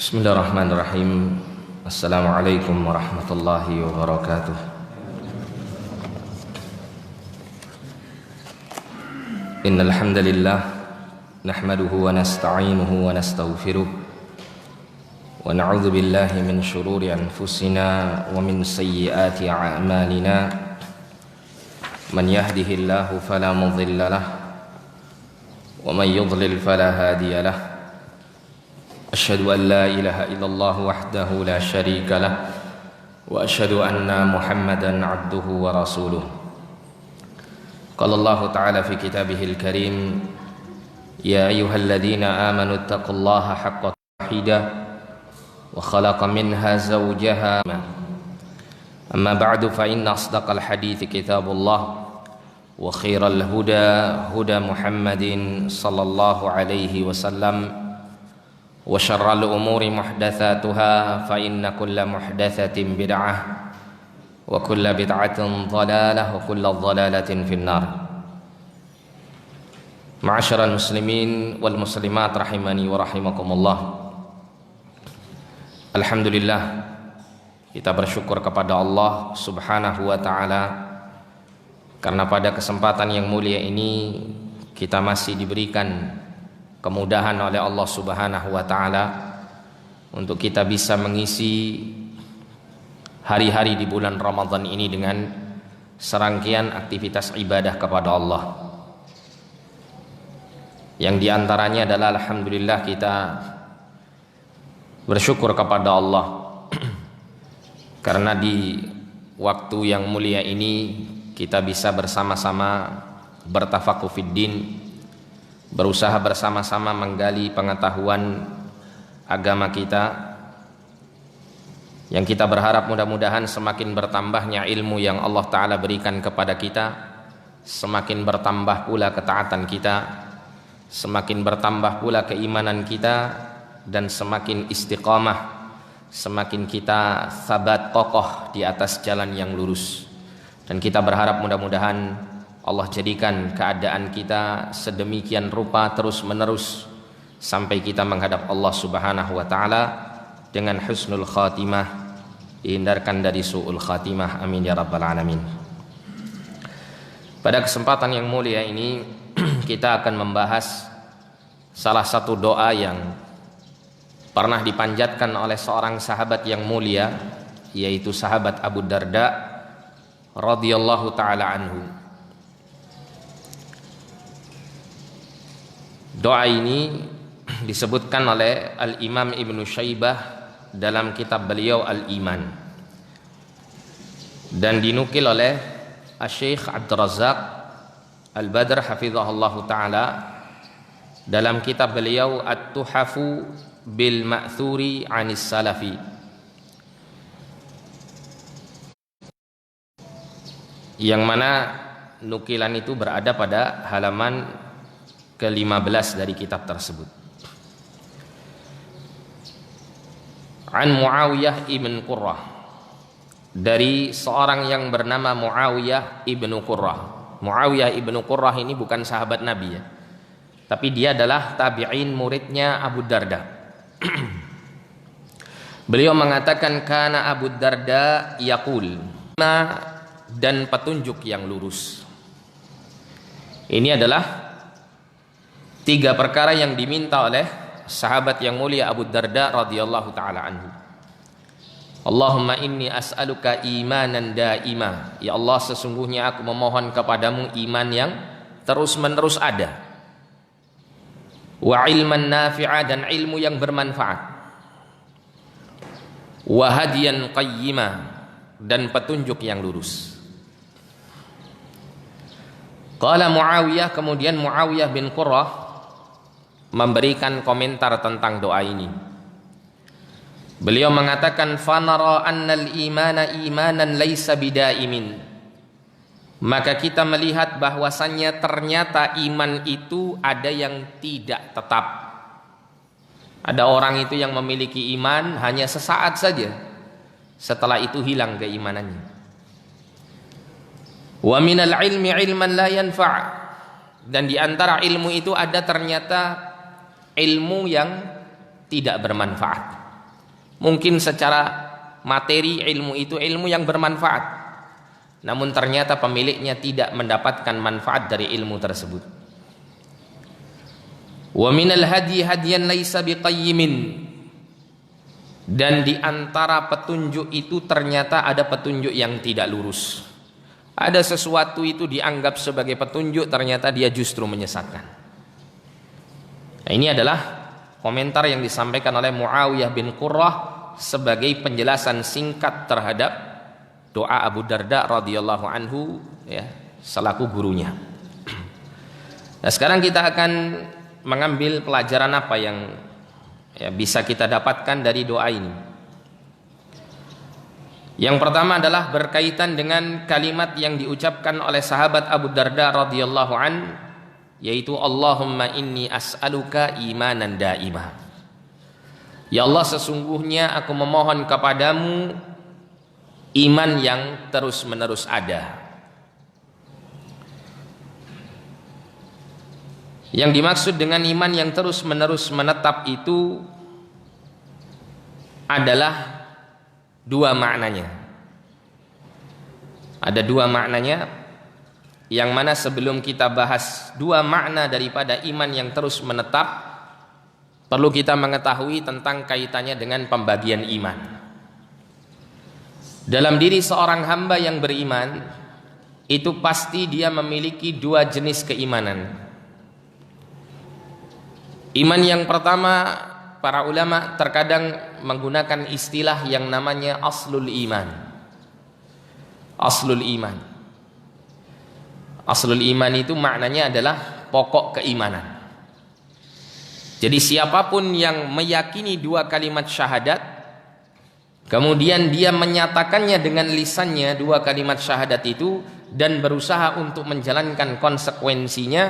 Bismillahirrahmanirrahim. Assalamualaikum warahmatullahi wabarakatuh. Innal hamdalillah nahmaduhu wa nasta'inuhu wa nastaghfiruh wa na'udzu billahi min shururi anfusina wa min sayyiati a'malina. Man yahdihillahu fala mudilla lahu wa man yudlil fala hadiya lahu. Asyhadu an la ilaha illallah wahdahu la syarika lah wa asyhadu anna Muhammadan abduhu wa rasuluh. Qala Allah ta'ala fi kitabihil karim, ya ayyuhalladzina amanu taqullaha haqqa tuqatih wa khalaqa minha zawjaha. Amma ba'du fa inna asdaqal hadithi kitabullah wa khairal huda huda Muhammadin sallallahu alaihi wasallam wa syarrul umuri muhdatsatuha fa inna kulla muhdatsatin bid'ah wa kulla bid'atin dhalalah wa kulla dhalalatin finnar. Ma'asyiral muslimin wal muslimat rahimani wa rahimakumullah. Alhamdulillah, kita bersyukur kepada Allah Subhanahu wa taala karena pada kesempatan yang mulia ini kita masih diberikan kemudahan oleh Allah Subhanahu wa taala untuk kita bisa mengisi hari-hari di bulan Ramadan ini dengan serangkaian aktivitas ibadah kepada Allah. Yang diantaranya adalah alhamdulillah kita bersyukur kepada Allah karena di waktu yang mulia ini kita bisa bersama-sama bertafakuh fiddin, berusaha bersama-sama menggali pengetahuan agama kita, yang kita berharap mudah-mudahan semakin bertambahnya ilmu yang Allah Ta'ala berikan kepada kita, semakin bertambah pula ketaatan kita, semakin bertambah pula keimanan kita, dan semakin istiqamah, semakin kita sabat kokoh di atas jalan yang lurus. Dan kita berharap mudah-mudahan Allah jadikan keadaan kita sedemikian rupa terus menerus sampai kita menghadap Allah Subhanahu wa taala dengan husnul khatimah, dihindarkan dari su'ul khatimah. Amin ya rabbal alamin. Pada kesempatan yang mulia ini kita akan membahas salah satu doa yang pernah dipanjatkan oleh seorang sahabat yang mulia, yaitu sahabat Abu Darda radhiyallahu taala anhu. Doa ini disebutkan oleh Al-Imam Ibnu Syaibah dalam kitab beliau Al-Iman, dan dinukil oleh Asy-Syaikh Abdul Razzaq Al-Badr hafizahullahu taala dalam kitab beliau At-Tuhafu bil Ma'thuri 'anis Salafi, yang mana nukilan itu berada pada halaman ke-15 dari kitab tersebut. An Muawiyah ibn Qurrah, dari seorang yang bernama Muawiyah ibn Qurrah. Muawiyah ibn Qurrah ini bukan sahabat Nabi ya, tapi dia adalah tabi'in, muridnya Abu Darda. Beliau mengatakan kana Abu Darda yaqul, dan petunjuk yang lurus. Ini adalah tiga perkara yang diminta oleh sahabat yang mulia Abu Darda radhiyallahu taala anhu. Allahumma inni as'aluka imanan daima. Ya Allah, sesungguhnya aku memohon kepadamu iman yang terus-menerus ada. Wa ilman nafi'a, dan ilmu yang bermanfaat. Wa hadiyan qayyima, dan petunjuk yang lurus. Qala Muawiyah, kemudian Muawiyah bin Qurrah memberikan komentar tentang doa ini. Beliau mengatakan, fanara annal imana imanan laisa bidaimin. Maka kita melihat bahwasannya ternyata iman itu ada yang tidak tetap. Ada orang itu yang memiliki iman hanya sesaat saja, setelah itu hilang keimanannya. Wa minal ilmi ilman la yanfa', dan di antara ilmu itu ada ternyata ilmu yang tidak bermanfaat. Mungkin secara materi ilmu itu ilmu yang bermanfaat, namun ternyata pemiliknya tidak mendapatkan manfaat dari ilmu tersebut. Wa minal hadi hadiyan laisa biqayyimin, dan di antara petunjuk itu ternyata ada petunjuk yang tidak lurus. Ada sesuatu itu dianggap sebagai petunjuk, ternyata dia justru menyesatkan. Nah, ini adalah komentar yang disampaikan oleh Muawiyah bin Qurrah sebagai penjelasan singkat terhadap doa Abu Darda radhiyallahu anhu, ya, selaku gurunya. Nah, sekarang kita akan mengambil pelajaran apa yang bisa kita dapatkan dari doa ini. Yang pertama adalah berkaitan dengan kalimat yang diucapkan oleh sahabat Abu Darda radhiyallahu an, yaitu Allahumma inni as'aluka imanan daimah. Ya Allah, sesungguhnya aku memohon kepadamu iman yang terus-menerus ada. Yang dimaksud dengan iman yang terus-menerus menetap itu adalah dua maknanya. Ada dua maknanya, yang mana sebelum kita bahas dua makna daripada iman yang terus menetap, perlu kita mengetahui tentang kaitannya dengan pembagian iman. Dalam diri seorang hamba yang beriman, itu pasti dia memiliki dua jenis keimanan. Iman yang pertama, para ulama terkadang menggunakan istilah yang namanya aslul iman. Aslul iman. Aslul iman itu maknanya adalah pokok keimanan. Jadi siapapun yang meyakini dua kalimat syahadat, kemudian dia menyatakannya dengan lisannya dua kalimat syahadat itu, dan berusaha untuk menjalankan konsekuensinya,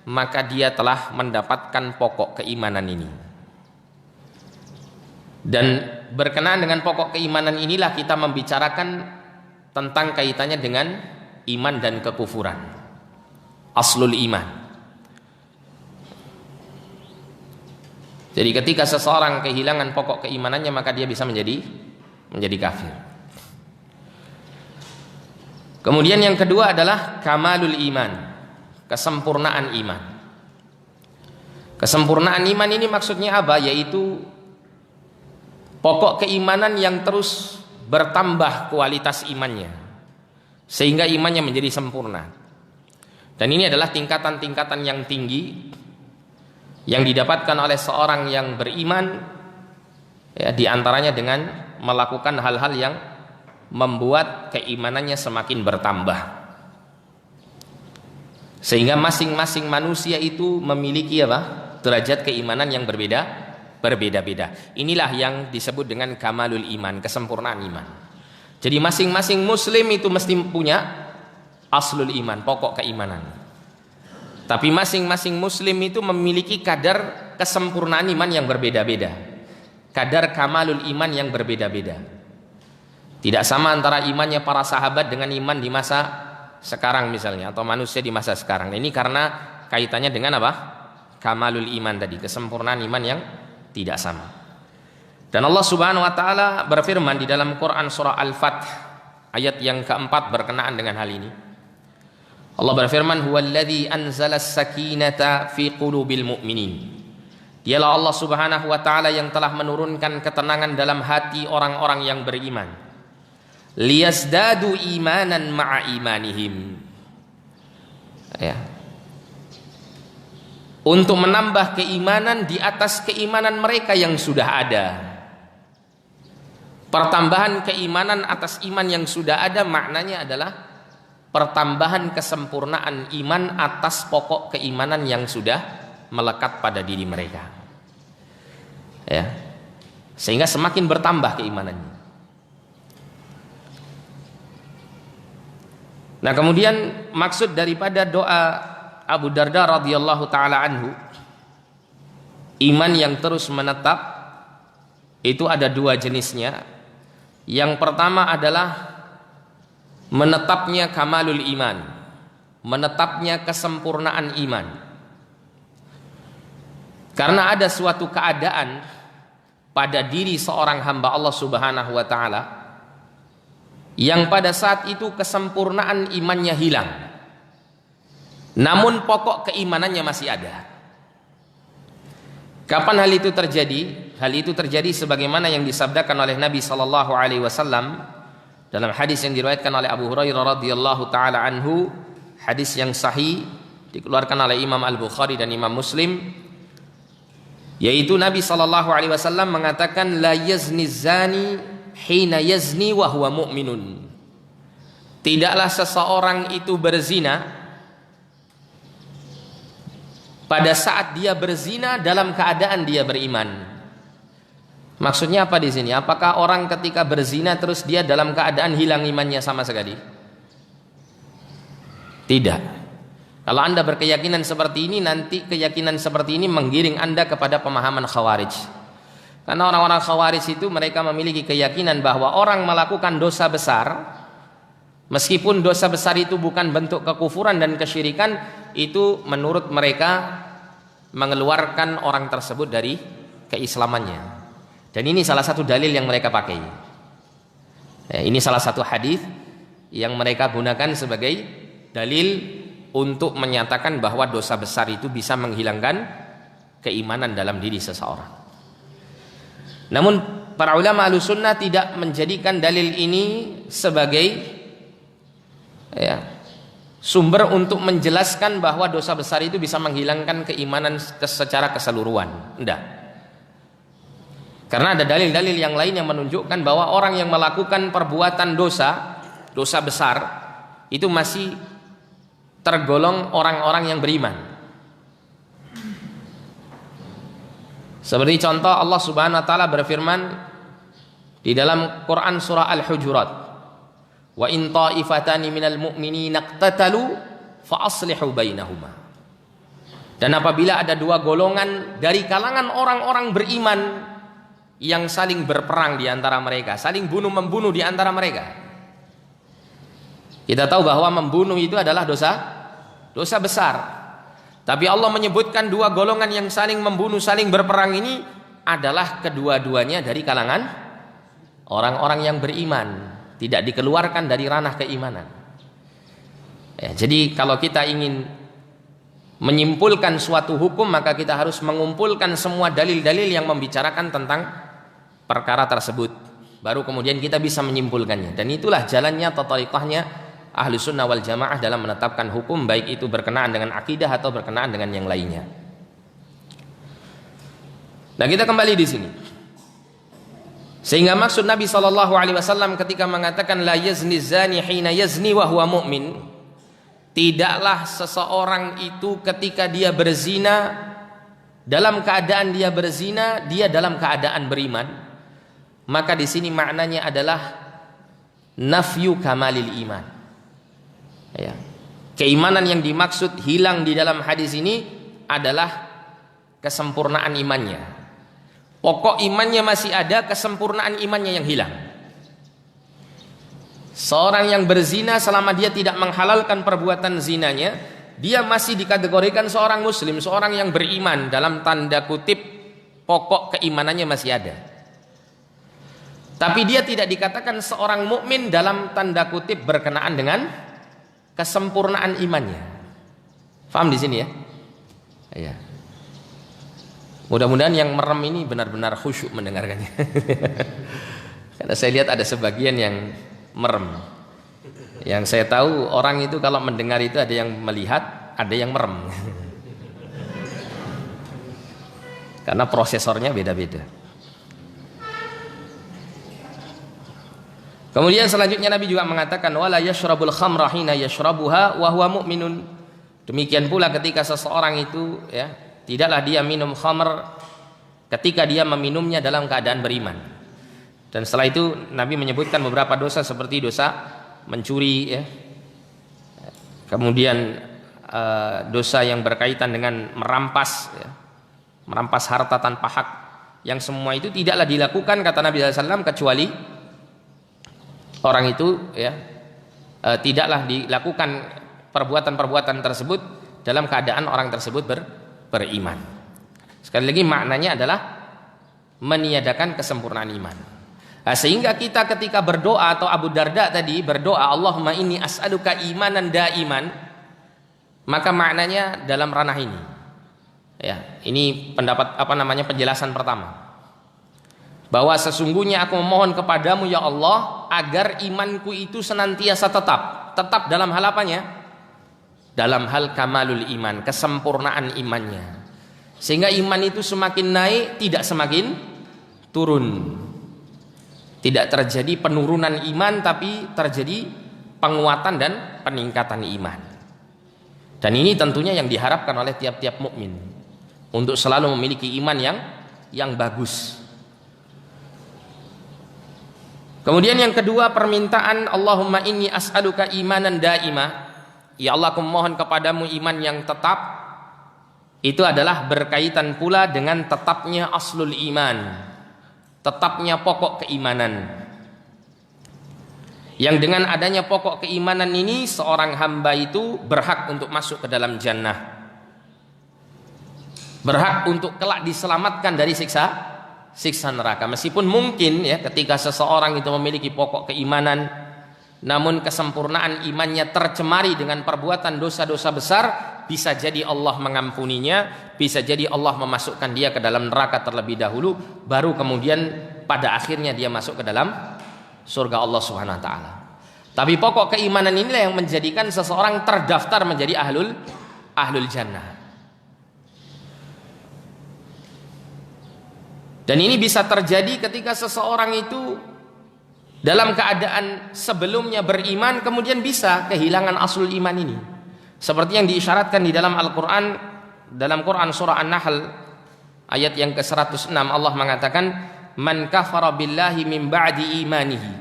maka dia telah mendapatkan pokok keimanan ini. Dan berkenaan dengan pokok keimanan inilah kita membicarakan tentang kaitannya dengan iman dan kekufuran. Aslul iman. Jadi ketika seseorang kehilangan pokok keimanannya, maka dia bisa menjadi kafir. Kemudian yang kedua adalah kamalul iman, kesempurnaan iman. Kesempurnaan iman ini maksudnya apa? Yaitu pokok keimanan yang terus bertambah kualitas imannya, sehingga imannya menjadi sempurna. Dan ini adalah tingkatan-tingkatan yang tinggi yang didapatkan oleh seorang yang beriman, ya, diantaranya dengan melakukan hal-hal yang membuat keimanannya semakin bertambah, sehingga masing-masing manusia itu memiliki derajat keimanan yang berbeda-beda. Inilah yang disebut dengan kamalul iman, kesempurnaan iman. Jadi masing-masing muslim itu mesti punya aslul iman, pokok keimanan. Tapi masing-masing muslim itu memiliki kadar kesempurnaan iman yang berbeda-beda, kadar kamalul iman yang berbeda-beda. Tidak sama antara imannya para sahabat dengan iman di masa sekarang misalnya, atau manusia di masa sekarang. Ini karena kaitannya dengan apa? Kamalul iman tadi, kesempurnaan iman yang tidak sama. Dan Allah Subhanahu wa taala berfirman di dalam Quran surah Al-Fath ayat yang keempat berkenaan dengan hal ini. Allah berfirman, huwallazi anzalas sakinata fi qulubil mu'minin. Dialah Allah Subhanahu wa taala yang telah menurunkan ketenangan dalam hati orang-orang yang beriman. Liyazdadu imanan ma'a imanihim. Ya. Untuk menambah keimanan di atas keimanan mereka yang sudah ada. Pertambahan keimanan atas iman yang sudah ada maknanya adalah pertambahan kesempurnaan iman atas pokok keimanan yang sudah melekat pada diri mereka, ya, sehingga semakin bertambah keimanannya. Nah, kemudian maksud daripada doa Abu Darda radhiyallahu taala anhu, iman yang terus menetap, itu ada dua jenisnya. Yang pertama adalah menetapnya kamalul iman, menetapnya kesempurnaan iman. Karena ada suatu keadaan pada diri seorang hamba Allah Subhanahu wa taala yang pada saat itu kesempurnaan imannya hilang, namun pokok keimanannya masih ada. Kapan hal itu terjadi? Hal itu terjadi sebagaimana yang disabdakan oleh Nabi sallallahu alaihi wasallam dalam hadis yang diriwayatkan oleh Abu Hurairah radhiyallahu taala anhu, hadis yang sahih dikeluarkan oleh Imam Al-Bukhari dan Imam Muslim, yaitu Nabi sallallahu alaihi wasallam mengatakan, la yazni zani hina yazni wa huwa mu'minun. Tidaklah seseorang itu berzina pada saat dia berzina dalam keadaan dia beriman. Maksudnya apa di sini? Apakah orang ketika berzina terus dia dalam keadaan hilang imannya sama sekali? Tidak. Kalau Anda berkeyakinan seperti ini, nanti keyakinan seperti ini menggiring Anda kepada pemahaman Khawarij. Karena orang-orang Khawarij itu mereka memiliki keyakinan bahwa orang melakukan dosa besar, meskipun dosa besar itu bukan bentuk kekufuran dan kesyirikan, itu menurut mereka mengeluarkan orang tersebut dari keislamannya. Dan ini salah satu dalil yang mereka pakai. Ini salah satu hadis yang mereka gunakan sebagai dalil untuk menyatakan bahwa dosa besar itu bisa menghilangkan keimanan dalam diri seseorang. Namun para ulama Ahlussunnah tidak menjadikan dalil ini sebagai sumber untuk menjelaskan bahwa dosa besar itu bisa menghilangkan keimanan secara keseluruhan. Tidak. Karena ada dalil-dalil yang lain yang menunjukkan bahwa orang yang melakukan perbuatan dosa besar itu masih tergolong orang-orang yang beriman. Seperti contoh Allah Subhanahu wa taala berfirman di dalam Quran surah Al-Hujurat, wa in ta'ifatani minal mu'minina iqtatalu fa aslihu bainahuma. Dan apabila ada dua golongan dari kalangan orang-orang beriman yang saling berperang di antara mereka, saling bunuh-membunuh di antara mereka. Kita tahu bahwa membunuh itu adalah dosa besar. Tapi Allah menyebutkan dua golongan yang saling membunuh, saling berperang ini adalah kedua-duanya dari kalangan orang-orang yang beriman, tidak dikeluarkan dari ranah keimanan. Jadi kalau kita ingin menyimpulkan suatu hukum, maka kita harus mengumpulkan semua dalil-dalil yang membicarakan tentang perkara tersebut, baru kemudian kita bisa menyimpulkannya. Dan itulah jalannya atau thariqahnya Ahlussunnah wal Jamaah dalam menetapkan hukum, baik itu berkenaan dengan akidah atau berkenaan dengan yang lainnya. Nah, kita kembali di sini. Sehingga maksud Nabi SAW ketika mengatakan la yazni zani hina yazni wa huwa mu'min, tidaklah seseorang itu ketika dia berzina, dalam keadaan dia berzina, dia dalam keadaan beriman. Maka di sini maknanya adalah nafyu kamalil iman. Keimanan yang dimaksud hilang di dalam hadis ini adalah kesempurnaan imannya. Pokok imannya masih ada, kesempurnaan imannya yang hilang. Seorang yang berzina selama dia tidak menghalalkan perbuatan zinanya, dia masih dikategorikan seorang muslim, seorang yang beriman, dalam tanda kutip pokok keimanannya masih ada. Tapi dia tidak dikatakan seorang mukmin dalam tanda kutip berkenaan dengan kesempurnaan imannya. Faham di sini ya? Ya. Mudah-mudahan yang merem ini benar-benar khusyuk mendengarkannya. Karena saya lihat ada sebagian yang merem. Yang saya tahu orang itu kalau mendengar itu ada yang melihat, ada yang merem. Karena prosesornya beda-beda. Kemudian selanjutnya Nabi juga mengatakan wala yashrabul khamra hina yashrabuha wa huwa mu'minun. Demikian pula ketika seseorang itu tidaklah dia minum khamr ketika dia meminumnya dalam keadaan beriman. Dan setelah itu Nabi menyebutkan beberapa dosa seperti dosa mencuri, kemudian dosa yang berkaitan dengan merampas harta tanpa hak, yang semua itu tidaklah dilakukan kata Nabi SAW kecuali orang itu tidaklah dilakukan perbuatan-perbuatan tersebut dalam keadaan orang tersebut beriman. Sekali lagi maknanya adalah meniadakan kesempurnaan iman. Nah, sehingga kita ketika berdoa, atau Abu Darda tadi berdoa, Allahumma inni as'aluka imanan daiman, maka maknanya dalam ranah ini. Ya, ini pendapat penjelasan pertama. Bahwa sesungguhnya aku memohon kepadamu ya Allah agar imanku itu senantiasa tetap dalam hal apanya? Dalam hal kamalul iman, kesempurnaan imannya. Sehingga iman itu semakin naik, tidak semakin turun. Tidak terjadi penurunan iman, tapi terjadi penguatan dan peningkatan iman. Dan ini tentunya yang diharapkan oleh tiap-tiap mukmin, untuk selalu memiliki iman yang bagus. Kemudian yang kedua, permintaan Allahumma inni as'aluka imanan daimah. Ya Allah, aku memohon kepadamu iman yang tetap. Itu adalah berkaitan pula dengan tetapnya aslul iman, tetapnya pokok keimanan. Yang dengan adanya pokok keimanan ini, seorang hamba itu berhak untuk masuk ke dalam jannah, berhak untuk kelak diselamatkan dari siksa neraka. Meskipun mungkin ya, ketika seseorang itu memiliki pokok keimanan, namun kesempurnaan imannya tercemari dengan perbuatan dosa-dosa besar, bisa jadi Allah mengampuninya, bisa jadi Allah memasukkan dia ke dalam neraka terlebih dahulu, baru kemudian pada akhirnya dia masuk ke dalam surga Allah Subhanahu wa taala. Tapi pokok keimanan inilah yang menjadikan seseorang terdaftar menjadi ahlul jannah. Dan ini bisa terjadi ketika seseorang itu dalam keadaan sebelumnya beriman, kemudian bisa kehilangan aslul iman ini. Seperti yang diisyaratkan di dalam Al-Quran, dalam Quran surah An-Nahl ayat yang ke-106, Allah mengatakan, man kafara billahi min ba'di imanihi.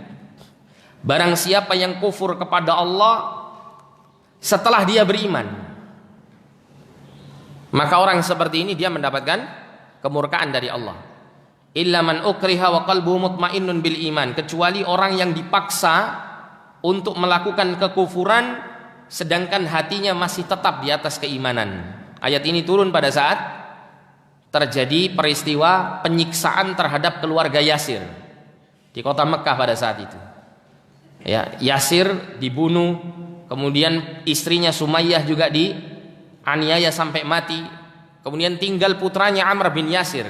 Barang siapa yang kufur kepada Allah setelah dia beriman, maka orang seperti ini dia mendapatkan kemurkaan dari Allah. Illa man ukriha wa qalbuhu mutmainnun bil iman, kecuali orang yang dipaksa untuk melakukan kekufuran sedangkan hatinya masih tetap di atas keimanan. Ayat ini turun pada saat terjadi peristiwa penyiksaan terhadap keluarga Yasir di kota Mekah pada saat itu. Ya, Yasir dibunuh, kemudian istrinya Sumayyah juga dianiaya sampai mati. Kemudian tinggal putranya Amr bin Yasir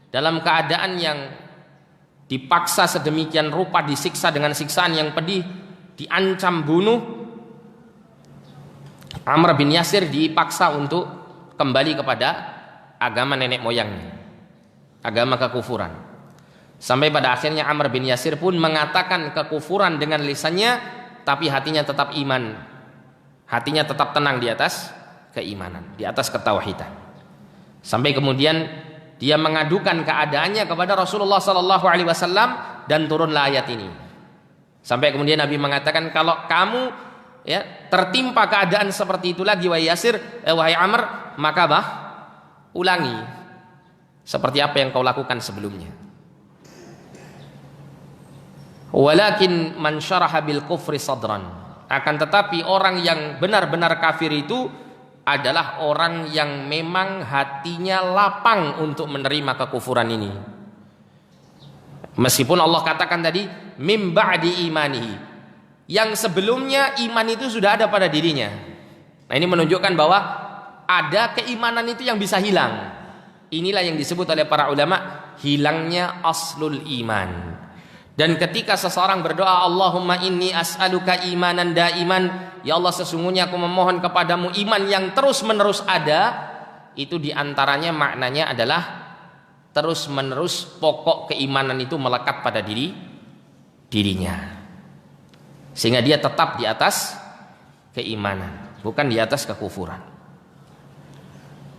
dalam keadaan yang dipaksa sedemikian rupa, disiksa dengan siksaan yang pedih, diancam bunuh. Amr bin Yasir dipaksa untuk kembali kepada agama nenek moyangnya, agama kekufuran. Sampai pada akhirnya Amr bin Yasir pun mengatakan kekufuran dengan lisannya, tapi hatinya tetap iman, hatinya tetap tenang di atas keimanan, di atas ketauhidan. Sampai kemudian dia mengadukan keadaannya kepada Rasulullah Sallallahu Alaihi Wasallam dan turunlah ayat ini. Sampai kemudian Nabi mengatakan, kalau kamu ya tertimpa keadaan seperti itu lagi wahai Yasir, wahai Amr, maka ulangi seperti apa yang kau lakukan sebelumnya. Walakin man syaraha bil kufri sadran, akan tetapi orang yang benar-benar kafir itu adalah orang yang memang hatinya lapang untuk menerima kekufuran ini. Meskipun Allah katakan tadi mim ba'di imanihi, yang sebelumnya iman itu sudah ada pada dirinya. Nah, ini menunjukkan bahwa ada keimanan itu yang bisa hilang. Inilah yang disebut oleh para ulama hilangnya aslul iman. Dan ketika seseorang berdoa, Allahumma inni as'aluka imanan daiman, ya Allah sesungguhnya aku memohon kepadamu iman yang terus menerus ada, itu diantaranya maknanya adalah terus menerus pokok keimanan itu melekat pada dirinya, sehingga dia tetap di atas keimanan, bukan di atas kekufuran.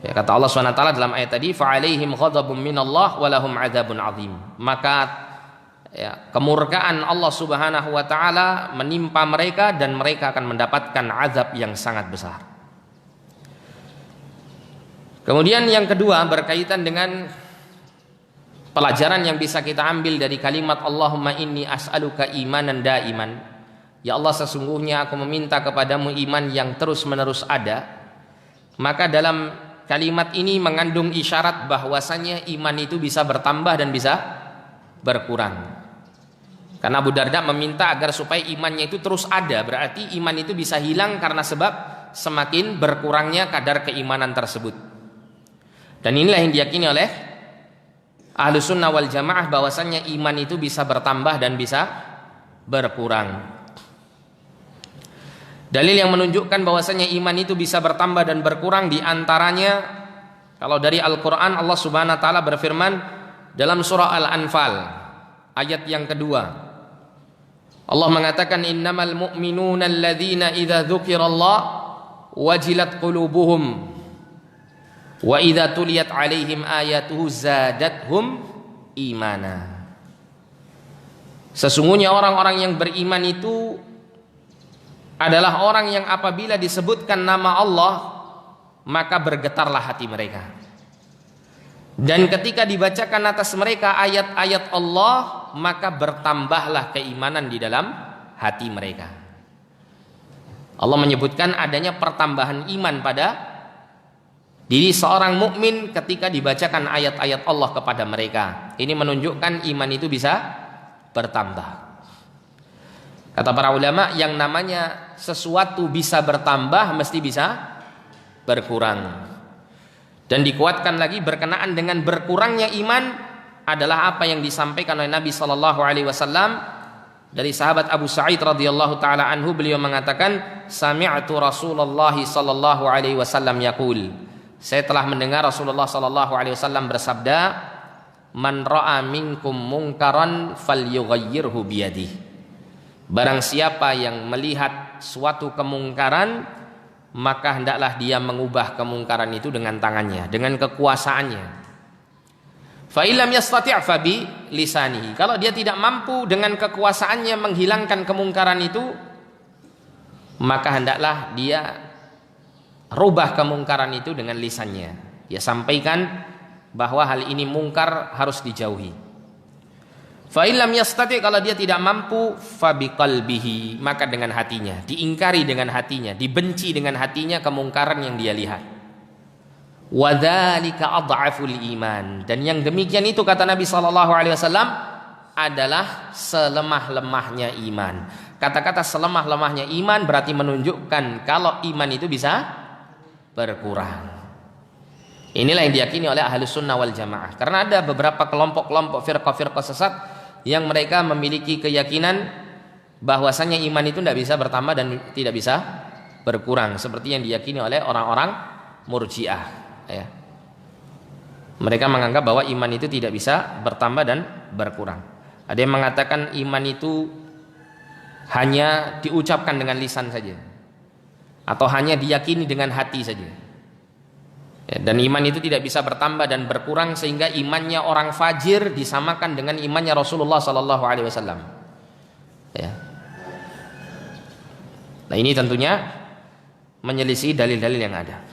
Ya, kata Allah SWT dalam ayat tadi, fa'alaihim ghadabun minallah walahum adzabun azim, maka ya, kemurkaan Allah Subhanahu wa taala menimpa mereka dan mereka akan mendapatkan azab yang sangat besar. Kemudian yang kedua berkaitan dengan pelajaran yang bisa kita ambil dari kalimat Allahumma inni as'aluka imanan daiman. Ya Allah sesungguhnya aku meminta kepadamu iman yang terus menerus ada. Maka dalam kalimat ini mengandung isyarat bahwasanya iman itu bisa bertambah dan bisa berkurang. Karena Abu Darda meminta agar supaya imannya itu terus ada, berarti iman itu bisa hilang karena sebab semakin berkurangnya kadar keimanan tersebut. Dan inilah yang diyakini oleh Ahlus Sunnah wal Jamaah, bahwasannya iman itu bisa bertambah dan bisa berkurang. Dalil yang menunjukkan bahwasanya iman itu bisa bertambah dan berkurang diantaranya, kalau dari Al-Quran, Allah Subhanahu Wa Taala berfirman dalam surah Al-Anfal ayat yang kedua. Allah mengatakan, innamal mu'minuna alladzina idza dzukirallah wajilat qulubuhum wa idza tuliyat alaihim ayatuhu zadathum imana. Sesungguhnya orang-orang yang beriman itu adalah orang yang apabila disebutkan nama Allah maka bergetarlah hati mereka. Dan ketika dibacakan atas mereka ayat-ayat Allah, maka bertambahlah keimanan di dalam hati mereka. Allah menyebutkan adanya pertambahan iman pada diri seorang mukmin ketika dibacakan ayat-ayat Allah kepada mereka. Ini menunjukkan iman itu bisa bertambah. Kata para ulama, yang namanya sesuatu bisa bertambah mesti bisa berkurang. Dan dikuatkan lagi berkenaan dengan berkurangnya iman adalah apa yang disampaikan oleh Nabi sallallahu alaihi wasallam dari sahabat Abu Sa'id radhiyallahu taala anhu. Beliau mengatakan, sami'tu Rasulullah sallallahu alaihi wasallam yaqul, saya telah mendengar Rasulullah sallallahu alaihi wasallam bersabda, man ra'a minkum munkaran falyughayyirhu biyadihi. Barang siapa yang melihat suatu kemungkaran, maka hendaklah dia mengubah kemungkaran itu dengan tangannya, dengan kekuasaannya. Fa illam yastati' fa bi lisanihi. Kalau dia tidak mampu dengan kekuasaannya menghilangkan kemungkaran itu, maka hendaklah dia rubah kemungkaran itu dengan lisannya. Dia sampaikan bahwa hal ini mungkar, harus dijauhi. Fa illam yastati', kalau dia tidak mampu, fa biqalbihi, maka dengan hatinya, diingkari dengan hatinya, dibenci dengan hatinya kemungkaran yang dia lihat. Wa dzalika adhaful iman, dan yang demikian itu kata Nabi sallallahu alaihi wasallam adalah selemah-lemahnya iman. Kata-kata selemah-lemahnya iman berarti menunjukkan kalau iman itu bisa berkurang. Inilah yang diyakini oleh Ahlus Sunnah wal Jamaah. Karena ada beberapa kelompok-kelompok firqah-firqah sesat yang mereka memiliki keyakinan bahwasanya iman itu tidak bisa bertambah dan tidak bisa berkurang, seperti yang diyakini oleh orang-orang Murji'ah, ya. Mereka menganggap bahwa iman itu tidak bisa bertambah dan berkurang. Ada yang mengatakan iman itu hanya diucapkan dengan lisan saja, atau hanya diyakini dengan hati saja. Ya, dan iman itu tidak bisa bertambah dan berkurang, sehingga imannya orang fajir disamakan dengan imannya Rasulullah sallallahu alaihi wasallam. Ya. Nah, ini tentunya menyelisih dalil-dalil yang ada.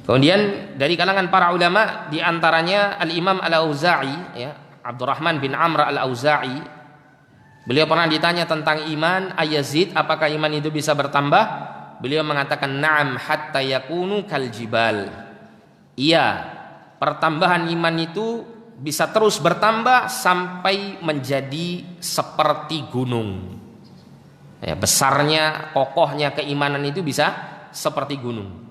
Kemudian dari kalangan para ulama diantaranya Al-Imam Al-Auza'i, ya, Abdurrahman bin Amr Al-Auza'i. Beliau pernah ditanya tentang iman, ayazid, apakah iman itu bisa bertambah? Beliau mengatakan, na'am hatta yakunu kal jibal. Iya, pertambahan iman itu bisa terus bertambah sampai menjadi seperti gunung. Ya, besarnya, kokohnya keimanan itu bisa seperti gunung.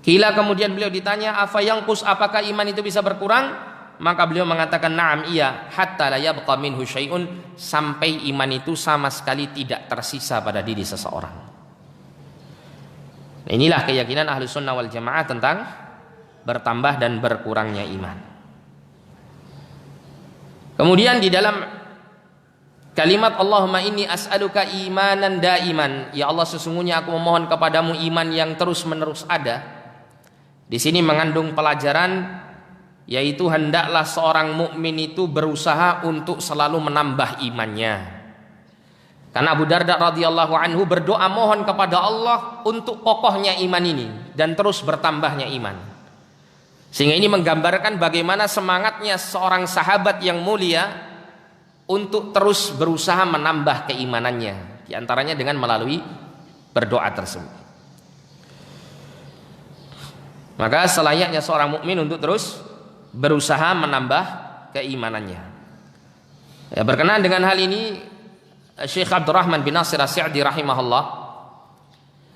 Kila, kemudian beliau ditanya, afa yanqus, apakah iman itu bisa berkurang? Maka beliau mengatakan, na'am, iya, hatta la yabqa minhu syai'un, sampai iman itu sama sekali tidak tersisa pada diri seseorang. Inilah keyakinan Ahlus Sunnah wal Jamaah tentang bertambah dan berkurangnya iman. Kemudian di dalam kalimat Allahumma inni as'aluka imanan daiman, ya Allah sesungguhnya aku memohon kepadamu iman yang terus menerus ada. Di sini mengandung pelajaran, yaitu hendaklah seorang mukmin itu berusaha untuk selalu menambah imannya. Karena Abu Darda radhiyallahu anhu berdoa mohon kepada Allah untuk kokohnya iman ini dan terus bertambahnya iman. Sehingga ini menggambarkan bagaimana semangatnya seorang sahabat yang mulia untuk terus berusaha menambah keimanannya, di antaranya dengan melalui berdoa tersebut. Maka selayaknya seorang mukmin untuk terus berusaha menambah keimanannya. Ya, berkenaan dengan hal ini Syekh Abdurrahman bin Nasir As-Sa'di rahimahullah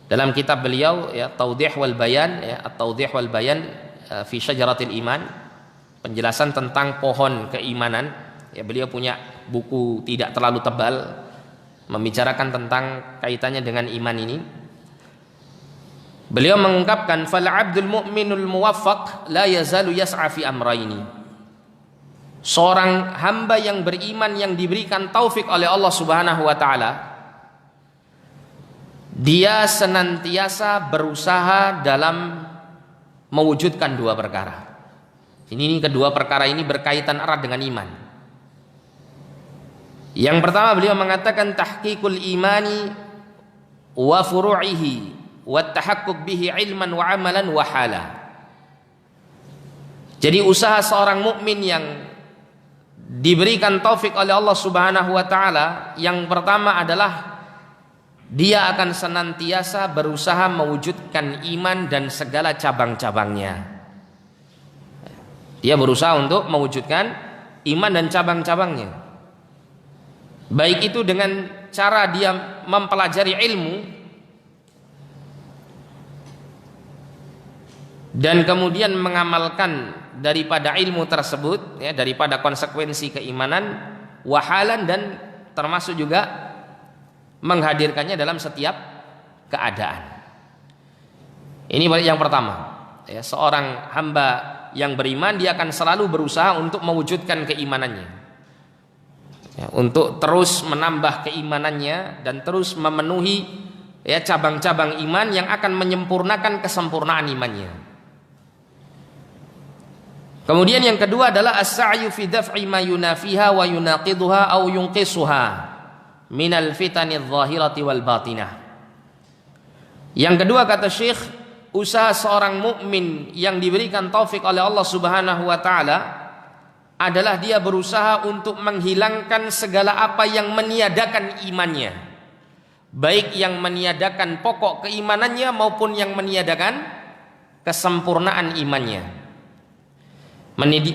dalam kitab beliau ya Tawdih wal Bayan ya At-Tawdih wal Bayan fi Syajaratil Iman, penjelasan tentang pohon keimanan. Ya, beliau punya buku tidak terlalu tebal membicarakan tentang kaitannya dengan iman ini. Beliau mengungkapkan fal 'abdul mu'minul muwaffaq la yazalu yas'a fi amrayni. Seorang hamba yang beriman yang diberikan taufik oleh Allah Subhanahu wa taala, dia senantiasa berusaha dalam mewujudkan dua perkara. Ini kedua perkara ini berkaitan erat dengan iman. Yang pertama beliau mengatakan tahqiqul imani wa furu'ihi wa tahaqquk bihi ilman wa amalan wa hala. Jadi usaha seorang mukmin yang diberikan taufik oleh Allah Subhanahu wa taala, yang pertama adalah dia akan senantiasa berusaha mewujudkan iman dan segala cabang-cabangnya. Dia berusaha untuk mewujudkan iman dan cabang-cabangnya. Baik itu dengan cara dia mempelajari ilmu dan kemudian mengamalkan daripada ilmu tersebut ya, daripada konsekuensi keimanan, wahalan, dan termasuk juga menghadirkannya dalam setiap keadaan. Ini yang pertama ya, seorang hamba yang beriman dia akan selalu berusaha untuk mewujudkan keimanannya ya, untuk terus menambah keimanannya dan terus memenuhi ya cabang-cabang iman yang akan menyempurnakan kesempurnaan imannya. Kemudian yang kedua adalah as-sa'yu fi daf'i ma yunafiha wa yunaqiduha aw yunqisuha minal fitanidh dhahirati wal batinah. Yang kedua kata Syekh, usaha seorang mukmin yang diberikan taufik oleh Allah Subhanahu wa taala adalah dia berusaha untuk menghilangkan segala apa yang meniadakan imannya, baik yang meniadakan pokok keimanannya maupun yang meniadakan kesempurnaan imannya.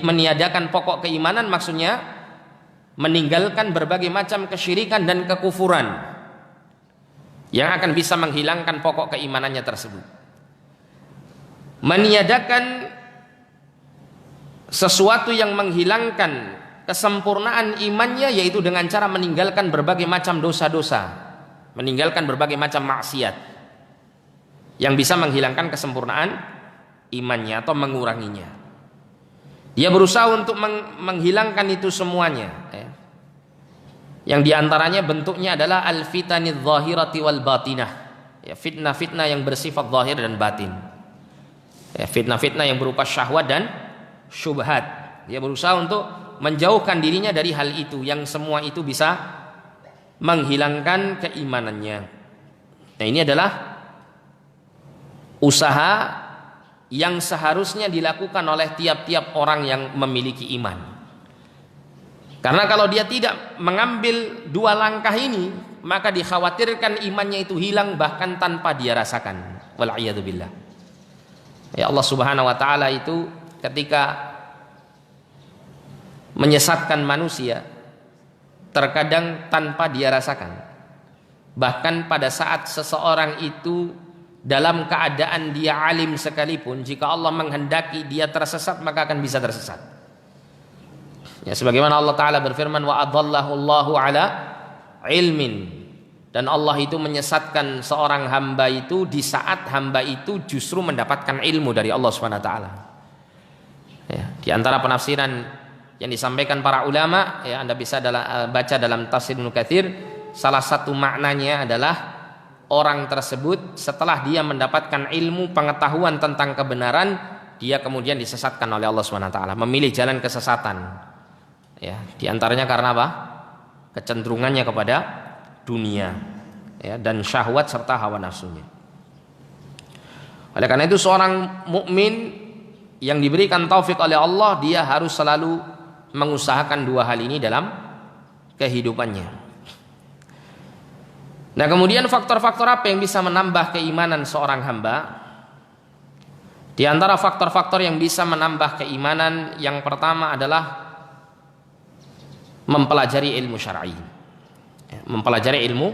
Meniadakan pokok keimanan maksudnya meninggalkan berbagai macam kesyirikan dan kekufuran yang akan bisa menghilangkan pokok keimanannya tersebut. Meniadakan sesuatu yang menghilangkan kesempurnaan imannya, yaitu dengan cara meninggalkan berbagai macam dosa-dosa, meninggalkan berbagai macam maksiat yang bisa menghilangkan kesempurnaan imannya atau menguranginya. Dia berusaha untuk menghilangkan itu semuanya ya. Yang diantaranya bentuknya adalah al-fitanidh dhahirati wal batinah ya, fitnah-fitnah yang bersifat zahir dan batin ya, fitnah-fitnah yang berupa syahwat dan syubhat. Dia berusaha untuk menjauhkan dirinya dari hal itu, yang semua itu bisa menghilangkan keimanannya. Nah, ini adalah usaha yang seharusnya dilakukan oleh tiap-tiap orang yang memiliki iman. Karena kalau dia tidak mengambil dua langkah ini, maka dikhawatirkan imannya itu hilang bahkan tanpa dia rasakan. Wal'iyadzubillah. Ya, Allah Subhanahu wa taala itu ketika menyesatkan manusia terkadang tanpa dia rasakan. Bahkan pada saat seseorang itu dalam keadaan dia alim sekalipun, jika Allah menghendaki dia tersesat maka akan bisa tersesat. Ya, sebagaimana Allah Ta'ala berfirman wa adallahu Allahu ala ilmin, dan Allah itu menyesatkan seorang hamba itu di saat hamba itu justru mendapatkan ilmu dari Allah Subhanahu wa taala. Ya, di antara penafsiran yang disampaikan para ulama ya, Anda bisa baca dalam tafsir Ibnu Katsir, salah satu maknanya adalah orang tersebut setelah dia mendapatkan ilmu pengetahuan tentang kebenaran, dia kemudian disesatkan oleh Allah Subhanahu wa taala, memilih jalan kesesatan. Ya, di antaranya karena apa? Kecenderungannya kepada dunia ya, dan syahwat serta hawa nafsunya. Oleh karena itu seorang mukmin yang diberikan taufik oleh Allah, dia harus selalu mengusahakan dua hal ini dalam kehidupannya. Nah, kemudian faktor-faktor apa yang bisa menambah keimanan seorang hamba? Di antara faktor-faktor yang bisa menambah keimanan, yang pertama adalah mempelajari ilmu syar'i. Mempelajari ilmu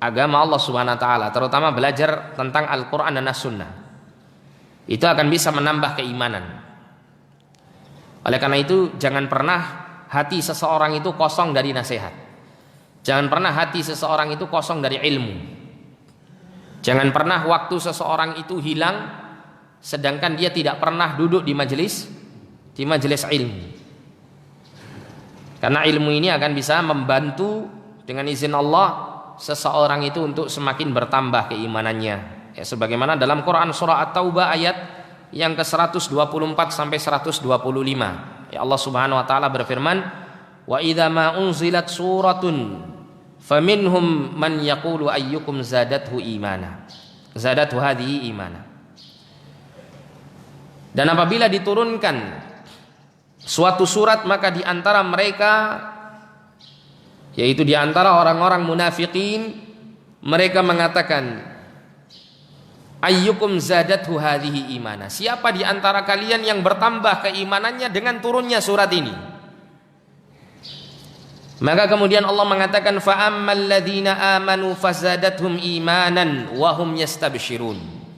agama Allah Subhanahu wa taala, terutama belajar tentang Al-Qur'an dan As-Sunnah. Itu akan bisa menambah keimanan. Oleh karena itu, jangan pernah hati seseorang itu kosong dari nasihat. Jangan pernah hati seseorang itu kosong dari ilmu. Jangan pernah waktu seseorang itu hilang sedangkan dia tidak pernah duduk di majelis ilmu. Karena ilmu ini akan bisa membantu dengan izin Allah seseorang itu untuk semakin bertambah keimanannya. Ya, sebagaimana dalam Quran surah At-Taubah ayat yang ke-124 sampai 125. Ya, Allah Subhanahu wa taala berfirman, "Wa idza ma unzilat suratun faminhum man yaqulu ayyukum zadathu imana." Zadathu hadhihi imana. Dan apabila diturunkan suatu surat, maka di antara mereka, yaitu di antara orang-orang munafikin, mereka mengatakan, ayyukum zadathu hadhihi imana. Siapa di antara kalian yang bertambah keimanannya dengan turunnya surat ini? Maka kemudian Allah mengatakan, fa ammal ladzina amanu fazadathum imanan wa hum yastabshirun.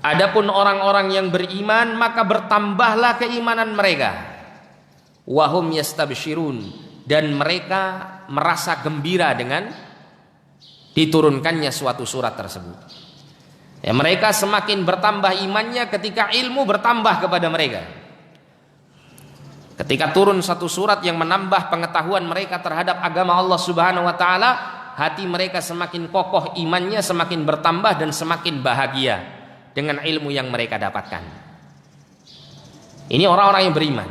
Adapun orang-orang yang beriman, maka bertambahlah keimanan mereka. Wahum yastabshirun, dan mereka merasa gembira dengan diturunkannya suatu surat tersebut. Ya, mereka semakin bertambah imannya ketika ilmu bertambah kepada mereka. Ketika turun satu surat yang menambah pengetahuan mereka terhadap agama Allah Subhanahu wa taala, hati mereka semakin kokoh imannya, semakin bertambah dan semakin bahagia dengan ilmu yang mereka dapatkan. Ini orang-orang yang beriman.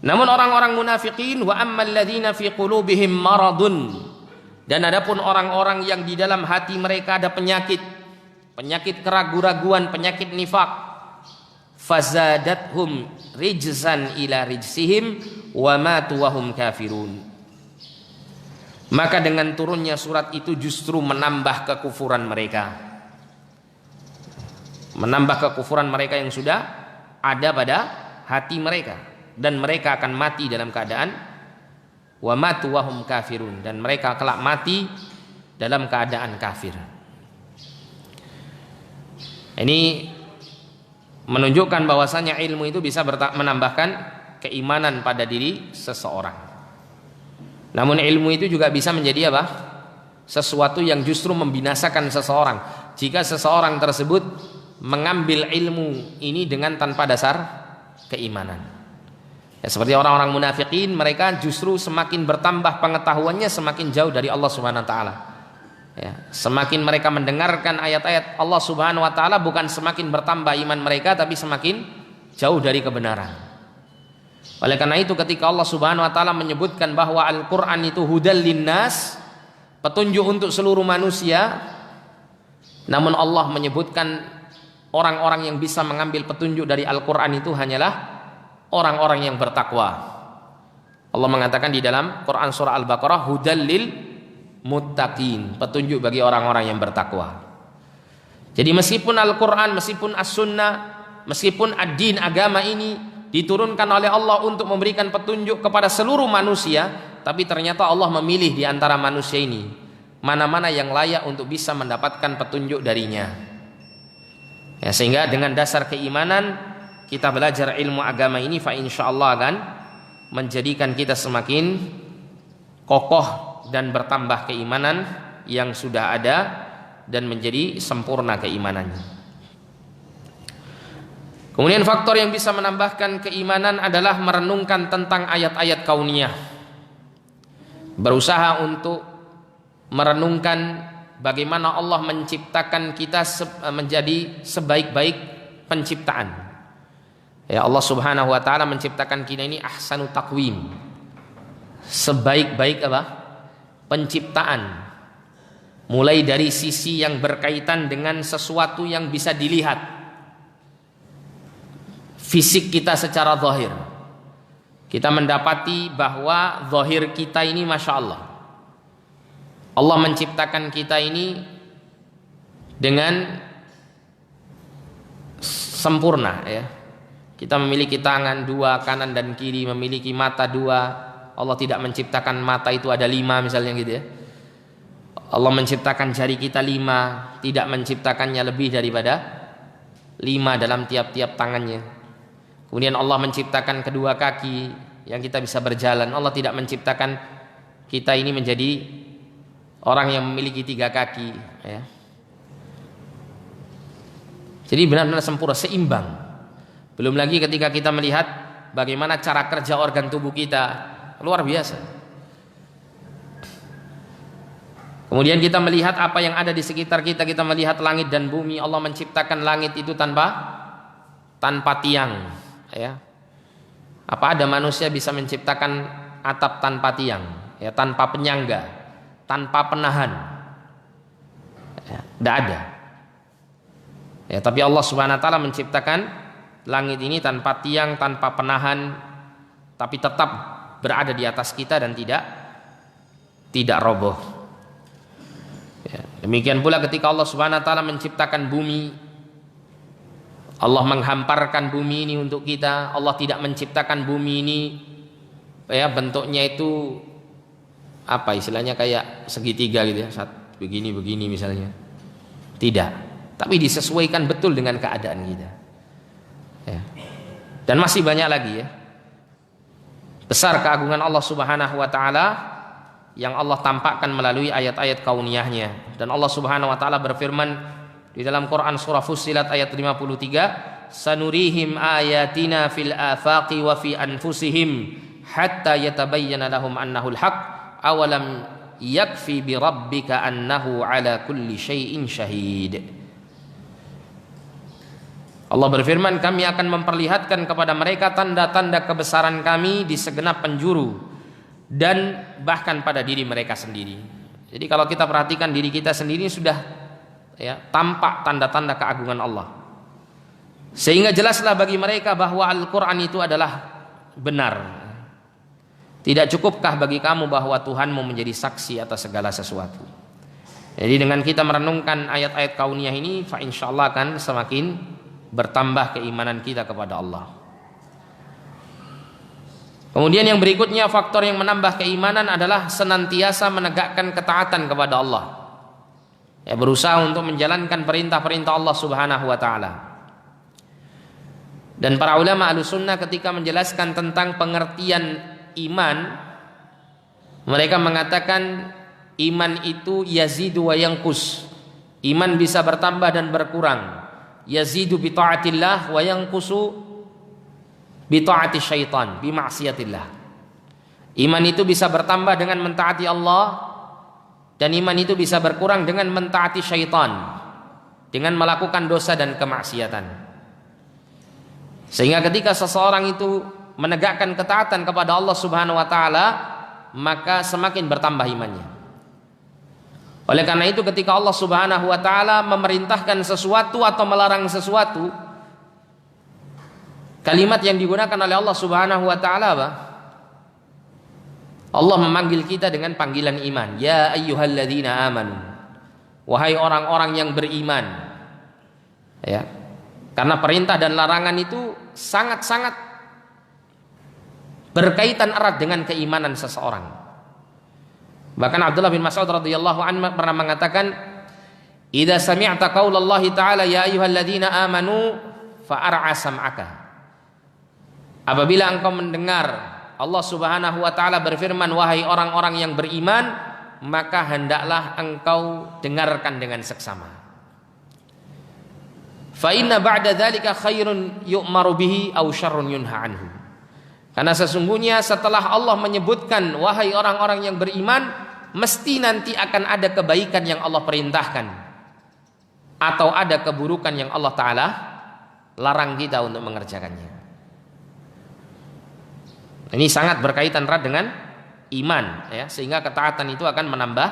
Namun orang-orang munafikin, wa ammal ladzina fi qulubihim maradun, dan adapun orang-orang yang di dalam hati mereka ada penyakit keraguan-raguan, penyakit nifak, fazadathum rijzan ila rijsihim wa matu wa hum kafirun. Maka dengan turunnya surat itu justru menambah kekufuran mereka. Menambah kekufuran mereka yang sudah ada pada hati mereka, dan mereka akan mati dalam keadaan wa matu wa hum kafirun, dan mereka kelak mati dalam keadaan kafir. Ini menunjukkan bahwasanya ilmu itu bisa menambahkan keimanan pada diri seseorang. Namun ilmu itu juga bisa menjadi apa? Sesuatu yang justru membinasakan seseorang jika seseorang tersebut mengambil ilmu ini dengan tanpa dasar keimanan. Ya, seperti orang-orang munafikin, mereka justru semakin bertambah pengetahuannya semakin jauh dari Allah Subhanahu wa taala. Ya, semakin mereka mendengarkan ayat-ayat Allah Subhanahu wa taala, bukan semakin bertambah iman mereka, tapi semakin jauh dari kebenaran. Oleh karena itu, ketika Allah Subhanahu wa taala menyebutkan bahwa Al-Qur'an itu hudal linnas, petunjuk untuk seluruh manusia, namun Allah menyebutkan orang-orang yang bisa mengambil petunjuk dari Al-Quran itu hanyalah orang-orang yang bertakwa. Allah mengatakan di dalam Quran surah Al-Baqarah, hudal lil muttaqin, petunjuk bagi orang-orang yang bertakwa. Jadi meskipun Al-Quran, meskipun As-Sunnah, meskipun ad-din, agama ini diturunkan oleh Allah untuk memberikan petunjuk kepada seluruh manusia, tapi ternyata Allah memilih di antara manusia ini mana-mana yang layak untuk bisa mendapatkan petunjuk darinya. Ya, sehingga dengan dasar keimanan kita belajar ilmu agama ini, fa insyaallah akan menjadikan kita semakin kokoh dan bertambah keimanan yang sudah ada dan menjadi sempurna keimanannya. Kemudian faktor yang bisa menambahkan keimanan adalah merenungkan tentang ayat-ayat kauniyah. Berusaha untuk merenungkan bagaimana Allah menciptakan kita menjadi sebaik-baik penciptaan. Ya, Allah Subhanahu wa taala menciptakan kita ini ahsanu taqwim. Sebaik-baik apa? Penciptaan. Mulai dari sisi yang berkaitan dengan sesuatu yang bisa dilihat. Fisik kita secara zahir. Kita mendapati bahwa zahir kita ini Masya Allah. Allah menciptakan kita ini dengan sempurna ya. Kita memiliki tangan dua, kanan dan kiri, memiliki mata dua. Allah tidak menciptakan mata itu ada 5 misalnya gitu ya. Allah menciptakan jari kita 5, tidak menciptakannya lebih daripada 5 dalam tiap-tiap tangannya. Kemudian Allah menciptakan kedua kaki yang kita bisa berjalan. Allah tidak menciptakan kita ini menjadi orang yang memiliki 3 kaki ya. Jadi benar-benar sempurna, seimbang. Belum lagi ketika kita melihat bagaimana cara kerja organ tubuh kita, luar biasa. Kemudian kita melihat apa yang ada di sekitar kita, kita melihat langit dan bumi. Allah menciptakan langit itu tanpa tiang ya. Apa ada manusia bisa menciptakan atap tanpa tiang ya, tanpa penyangga, tanpa penahan ya, tidak ada ya. Tapi Allah Subhanahu wa taala menciptakan langit ini tanpa tiang, tanpa penahan, tapi tetap berada di atas kita dan tidak roboh ya. Demikian pula ketika Allah Subhanahu wa taala menciptakan bumi, Allah menghamparkan bumi ini untuk kita. Allah tidak menciptakan bumi ini ya bentuknya itu apa istilahnya kayak segitiga gitu ya, begini misalnya. Tidak, tapi disesuaikan betul dengan keadaan kita ya. Dan masih banyak lagi ya. Besar keagungan Allah Subhanahu wa taala yang Allah tampakkan melalui ayat-ayat kauniyahnya. Dan Allah Subhanahu wa taala berfirman di dalam Quran surah Fussilat ayat 53, sanurihim ayatina fil afaqi wa fi anfusihim hatta yatabayyana lahum annahul haq awalam yakfi bi rabbika annahu ala kulli syai'in syahid. Allah berfirman, kami akan memperlihatkan kepada mereka tanda-tanda kebesaran kami di segenap penjuru dan bahkan pada diri mereka sendiri. Jadi kalau kita perhatikan diri kita sendiri sudah ya, tampak tanda-tanda keagungan Allah. Sehingga jelaslah bagi mereka bahwa Al-Quran itu adalah benar. Tidak cukupkah bagi kamu bahwa Tuhanmu menjadi saksi atas segala sesuatu. Jadi dengan kita merenungkan ayat-ayat kauniyah ini, fa insyaallah akan semakin bertambah keimanan kita kepada Allah. Kemudian yang berikutnya, faktor yang menambah keimanan adalah senantiasa menegakkan ketaatan kepada Allah. Ya, berusaha untuk menjalankan perintah-perintah Allah Subhanahu wa taala. Dan para ulama Ahlussunnah ketika menjelaskan tentang pengertian iman, mereka mengatakan iman itu yazidu wa yanqus. Iman bisa bertambah dan berkurang. Yazidu bi taatillah wa yanqusu bi taati syaitan, bi maksiatillah. Iman itu bisa bertambah dengan mentaati Allah, dan iman itu bisa berkurang dengan mentaati syaitan, dengan melakukan dosa dan kemaksiatan. Sehingga ketika seseorang itu menegakkan ketaatan kepada Allah Subhanahu wa taala, maka semakin bertambah imannya. Oleh karena itu ketika Allah Subhanahu wa taala memerintahkan sesuatu atau melarang sesuatu, kalimat yang digunakan oleh Allah Subhanahu wa taala apa? Allah memanggil kita dengan panggilan iman. Ya ayyuhalladzina amanu. Wahai orang-orang yang beriman. Ya. Karena perintah dan larangan itu sangat-sangat berkaitan erat dengan keimanan seseorang. Bahkan Abdullah bin Mas'ud radhiyallahu anhu pernah mengatakan, "Idza sami'ta qaulallahi ta'ala ya ayyuhalladzina amanu fa'ar'a sam'aka." Apabila engkau mendengar Allah Subhanahu wa taala berfirman, wahai orang-orang yang beriman, maka hendaklah engkau dengarkan dengan seksama. Fa inna ba'da dzalika khairun yu'maru bihi aw syarrun yunha anhu. Karena sesungguhnya setelah Allah menyebutkan wahai orang-orang yang beriman, mesti nanti akan ada kebaikan yang Allah perintahkan atau ada keburukan yang Allah Ta'ala larang kita untuk mengerjakannya. Ini sangat berkaitan erat dengan iman ya, sehingga ketaatan itu akan menambah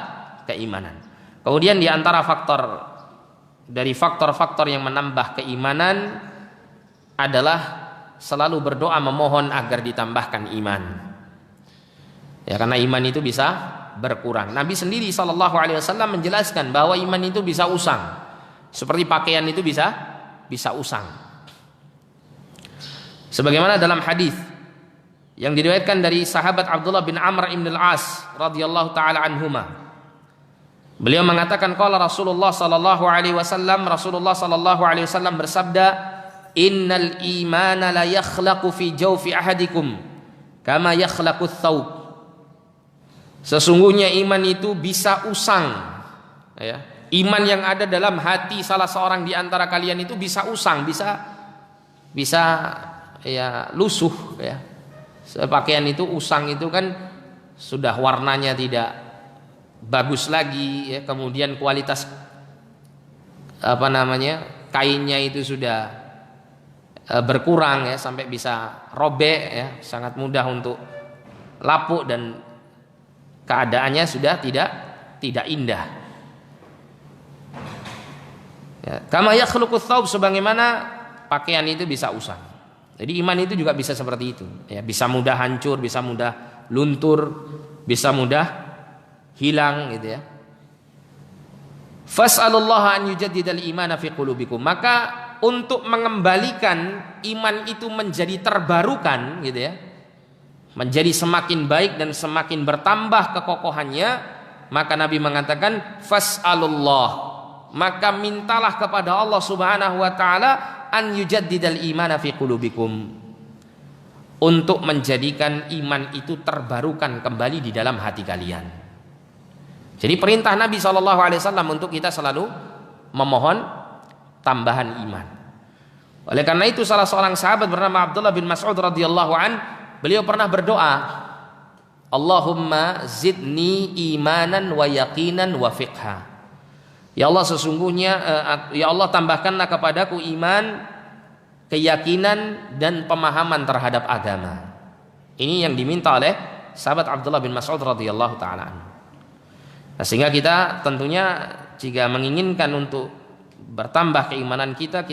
keimanan. Kemudian di antara faktor-faktor yang menambah keimanan adalah selalu berdoa memohon agar ditambahkan iman. Ya, karena iman itu bisa berkurang. Nabi sendiri SAW menjelaskan bahwa iman itu bisa usang. Seperti pakaian itu bisa usang. Sebagaimana dalam hadis yang diriwayatkan dari sahabat Abdullah bin Amr bin Al-As radhiyallahu taala anhuma. Beliau mengatakan qala Rasulullah sallallahu alaihi wasallam, Rasulullah sallallahu alaihi wasallam bersabda, "Innal imana la yakhlaqu fi jawfi ahadikum kama yakhlaqu ats-tsawb." Sesungguhnya iman itu bisa usang, ya. Iman yang ada dalam hati salah seorang di antara kalian itu bisa usang, bisa ya lusuh, ya. Pakaian itu usang itu kan sudah warnanya tidak bagus lagi, ya. Kemudian kualitas kainnya itu sudah berkurang, ya, sampai bisa robek, ya, sangat mudah untuk lapuk dan keadaannya sudah tidak indah. Ya, kama yakhluqu ats-tsawb, sebagaimana pakaian itu bisa usang. Jadi iman itu juga bisa seperti itu, ya, bisa mudah hancur, bisa mudah luntur, bisa mudah hilang, gitu ya. Fas'alullaha an yujaddidal imana fi qulubikum. Maka untuk mengembalikan iman itu menjadi terbarukan, gitu ya, menjadi semakin baik dan semakin bertambah kekokohannya, maka Nabi mengatakan fas'alullah, maka mintalah kepada Allah Subhanahu wa taala an yujaddidal imana fi qulubikum, untuk menjadikan iman itu terbarukan kembali di dalam hati kalian. Jadi perintah Nabi SAW untuk kita selalu memohon tambahan iman. Oleh karena itu salah seorang sahabat bernama Abdullah bin Mas'ud radhiyallahu an, beliau pernah berdoa, Allahumma zidni imanan wa yaqinan wa fiqha. Ya Allah, sesungguhnya ya Allah, tambahkanlah kepadaku iman, keyakinan dan pemahaman terhadap agama. Ini yang diminta oleh sahabat Abdullah bin Mas'ud radhiyallahu taala anhu. Nah, sehingga kita tentunya jika menginginkan untuk bertambah keimanan kita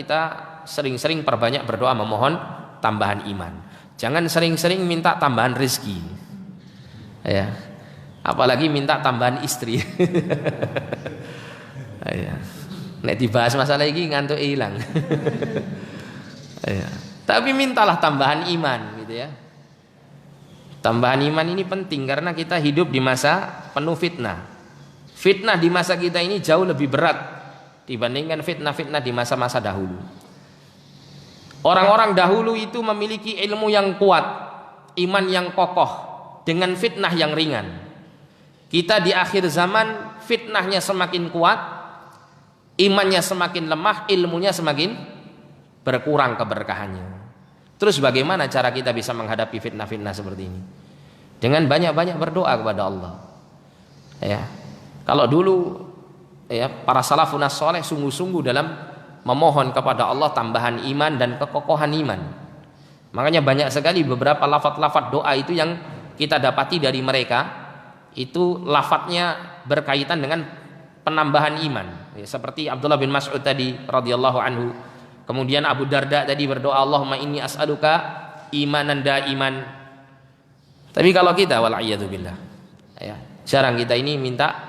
sering-sering perbanyak berdoa memohon tambahan iman. Jangan sering-sering minta tambahan rezeki, ya, apalagi minta tambahan istri. Ya. Nek dibahas masalah ini ngantuk hilang. Ya. Tapi mintalah tambahan iman, gitu ya. Tambahan iman ini penting karena kita hidup di masa penuh fitnah. Fitnah di masa kita ini jauh lebih berat dibandingkan fitnah-fitnah di masa-masa dahulu. Orang-orang dahulu itu memiliki ilmu yang kuat, iman yang kokoh, dengan fitnah yang ringan. Kita di akhir zaman fitnahnya semakin kuat, imannya semakin lemah, ilmunya semakin berkurang keberkahannya. Terus bagaimana cara kita bisa menghadapi fitnah-fitnah seperti ini? Dengan banyak-banyak berdoa kepada Allah. Ya. Kalau dulu, ya, para salafun saleh sungguh-sungguh dalam memohon kepada Allah tambahan iman dan kekokohan iman. Makanya banyak sekali beberapa lafaz-lafaz doa itu yang kita dapati dari mereka, itu lafaznya berkaitan dengan penambahan iman, ya, seperti Abdullah bin Mas'ud tadi radhiyallahu anhu. Kemudian Abu Darda tadi berdoa, Allahumma inni as'aluka imanan daiman. Tapi kalau kita wal'iyadzubillah, ya, jarang kita ini minta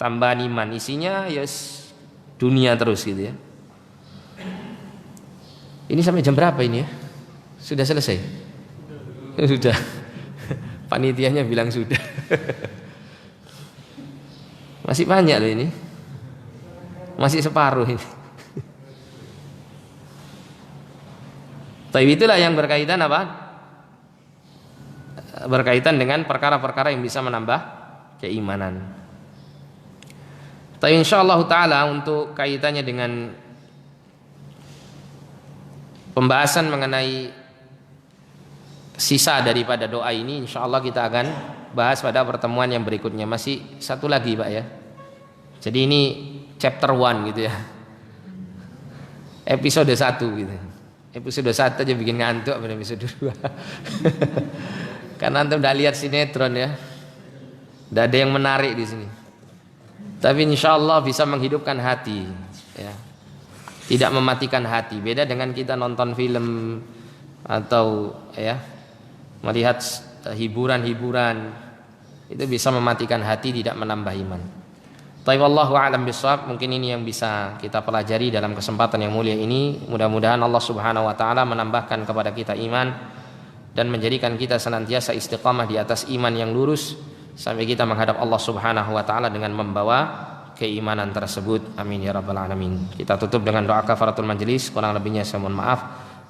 tambahan iman, isinya yes dunia terus, gitu ya. Ini sampai jam berapa ini ya? Sudah selesai? Sudah. Panitianya bilang sudah. Masih banyak loh ini. Masih separuh ini. Tapi itulah yang berkaitan apa? Berkaitan dengan perkara-perkara yang bisa menambah keimanan. Tapi insyaallah taala untuk kaitannya dengan pembahasan mengenai sisa daripada doa ini, insyaallah kita akan bahas pada pertemuan yang berikutnya. Masih satu lagi Pak ya. Jadi ini chapter 1 gitu ya. Episode 1 gitu. Episode 1 aja bikin ngantuk pada episode 2. Karena antum udah lihat sinetron ya. Tidak ada yang menarik di sini. Tapi insyaallah bisa menghidupkan hati, ya. Tidak mematikan hati. Beda dengan kita nonton film atau ya melihat hiburan-hiburan, itu bisa mematikan hati, tidak menambah iman. Taib wallahu a'lam bishawab. Mungkin ini yang bisa kita pelajari dalam kesempatan yang mulia ini. Mudah-mudahan Allah Subhanahu wa taala menambahkan kepada kita iman dan menjadikan kita senantiasa istiqamah di atas iman yang lurus sampai kita menghadap Allah Subhanahu wa taala dengan membawa keimanan tersebut. Amin ya rabbal alamin. Kita tutup dengan doa kafaratul majelis. Kurang lebihnya saya mohon maaf.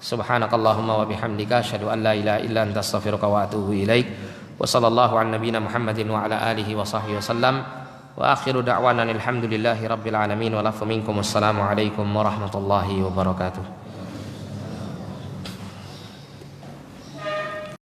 Subhanakallahumma wa bihamdika asyhadu an la ilaha illa anta astaghfiruka wa atubu ilaik. Wa sallallahu ala nabiyyina Muhammadin wa ala alihi wa sahbihi wasallam. Wa akhiru da'wana alhamdulillahi rabbil alamin wa lafu minkum. Wassalamu alaikum warahmatullahi wabarakatuh.